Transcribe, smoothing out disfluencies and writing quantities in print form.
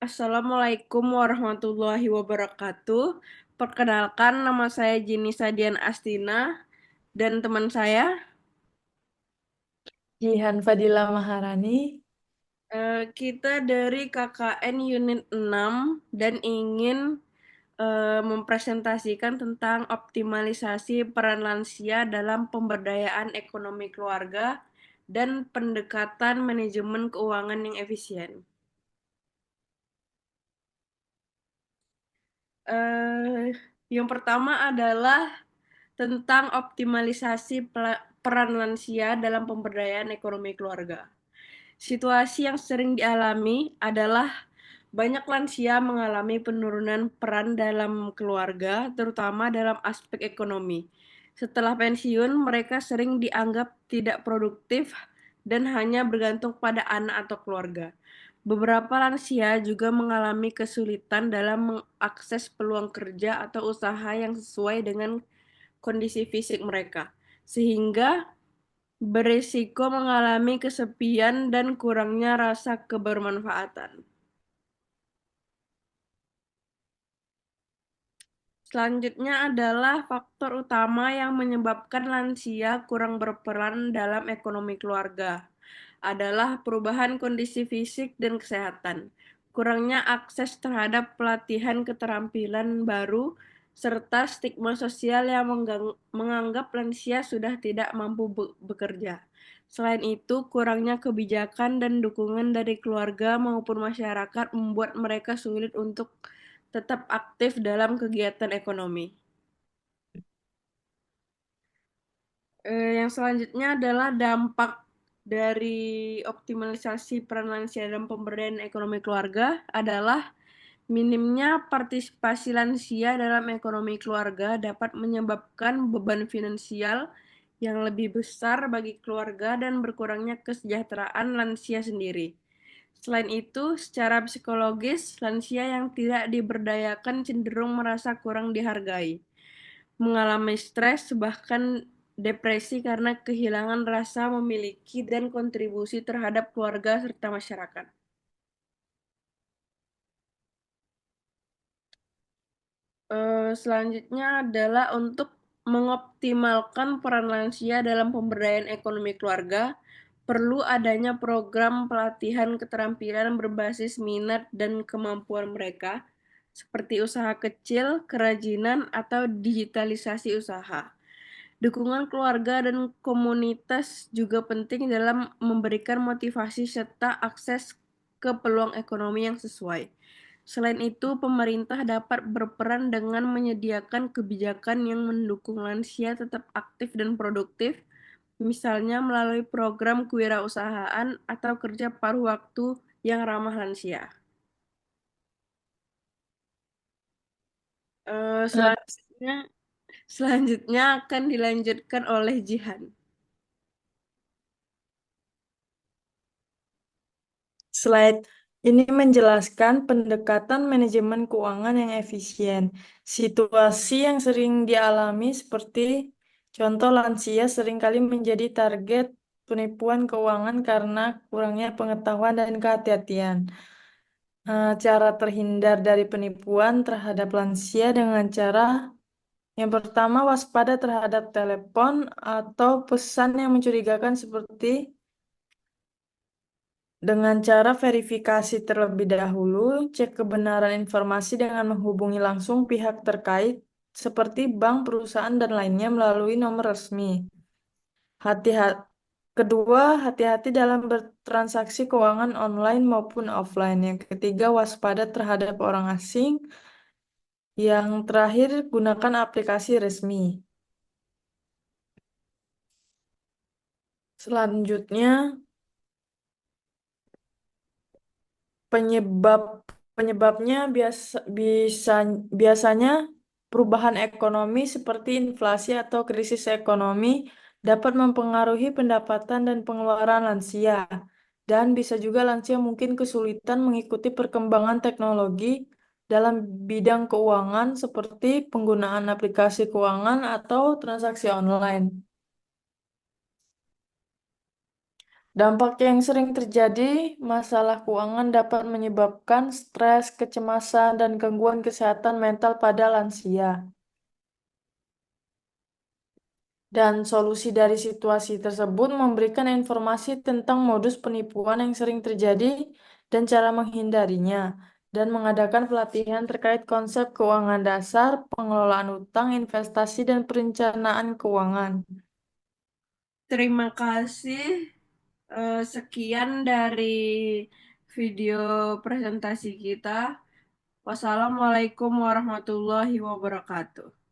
Assalamualaikum warahmatullahi wabarakatuh. Perkenalkan, nama saya Jini Sadian Astina dan teman saya. Jihan Fadila Maharani. Kita dari KKN Unit 6 dan ingin mempresentasikan tentang optimalisasi peran lansia dalam pemberdayaan ekonomi keluarga dan pendekatan manajemen keuangan yang efisien. Eh, yang pertama adalah tentang optimalisasi peran lansia dalam pemberdayaan ekonomi keluarga. Situasi yang sering dialami adalah banyak lansia mengalami penurunan peran dalam keluarga, terutama dalam aspek ekonomi. Setelah pensiun, mereka sering dianggap tidak produktif dan hanya bergantung pada anak atau keluarga. Beberapa lansia juga mengalami kesulitan dalam mengakses peluang kerja atau usaha yang sesuai dengan kondisi fisik mereka, sehingga berisiko mengalami kesepian dan kurangnya rasa kebermanfaatan. Selanjutnya adalah faktor utama yang menyebabkan lansia kurang berperan dalam ekonomi keluarga adalah perubahan kondisi fisik dan kesehatan, kurangnya akses terhadap pelatihan keterampilan baru, serta stigma sosial yang menganggap lansia sudah tidak mampu bekerja. Selain itu, kurangnya kebijakan dan dukungan dari keluarga maupun masyarakat membuat mereka sulit untuk tetap aktif dalam kegiatan ekonomi. Yang selanjutnya adalah dampak dari optimalisasi peran lansia dalam pemberdayaan ekonomi keluarga adalah minimnya partisipasi lansia dalam ekonomi keluarga dapat menyebabkan beban finansial yang lebih besar bagi keluarga dan berkurangnya kesejahteraan lansia sendiri. Selain itu, secara psikologis, lansia yang tidak diberdayakan cenderung merasa kurang dihargai, mengalami stres, bahkan depresi karena kehilangan rasa memiliki dan kontribusi terhadap keluarga serta masyarakat. Selanjutnya adalah untuk mengoptimalkan peran lansia dalam pemberdayaan ekonomi keluarga, perlu adanya program pelatihan keterampilan berbasis minat dan kemampuan mereka, seperti usaha kecil, kerajinan, atau digitalisasi usaha. Dukungan keluarga dan komunitas juga penting dalam memberikan motivasi serta akses ke peluang ekonomi yang sesuai. Selain itu, pemerintah dapat berperan dengan menyediakan kebijakan yang mendukung lansia tetap aktif dan produktif, misalnya melalui program kewirausahaan atau kerja paruh waktu yang ramah lansia. Eh, Eh, selanjutnya, selanjutnya akan dilanjutkan oleh Jihan. Slide ini menjelaskan pendekatan manajemen keuangan yang efisien. Situasi yang sering dialami seperti contoh lansia seringkali menjadi target penipuan keuangan karena kurangnya pengetahuan dan kehati-hatian. Cara terhindar dari penipuan terhadap lansia dengan cara yang pertama, waspada terhadap telepon atau pesan yang mencurigakan seperti dengan cara verifikasi terlebih dahulu, cek kebenaran informasi dengan menghubungi langsung pihak terkait seperti bank, perusahaan, dan lainnya melalui nomor resmi. Hati-hati. Kedua, hati-hati dalam bertransaksi keuangan online maupun offline. Yang ketiga, waspada terhadap orang asing. Yang terakhir, gunakan aplikasi resmi. Selanjutnya, penyebab penyebabnya biasanya perubahan ekonomi seperti inflasi atau krisis ekonomi dapat mempengaruhi pendapatan dan pengeluaran lansia. Dan bisa juga lansia mungkin kesulitan mengikuti perkembangan teknologi dalam bidang keuangan seperti penggunaan aplikasi keuangan atau transaksi online. Dampak yang sering terjadi, masalah keuangan dapat menyebabkan stres, kecemasan, dan gangguan kesehatan mental pada lansia. Dan solusi dari situasi tersebut memberikan informasi tentang modus penipuan yang sering terjadi dan cara menghindarinya, dan mengadakan pelatihan terkait konsep keuangan dasar, pengelolaan utang, investasi, dan perencanaan keuangan. Terima kasih. Sekian dari video presentasi kita. Wassalamualaikum warahmatullahi wabarakatuh.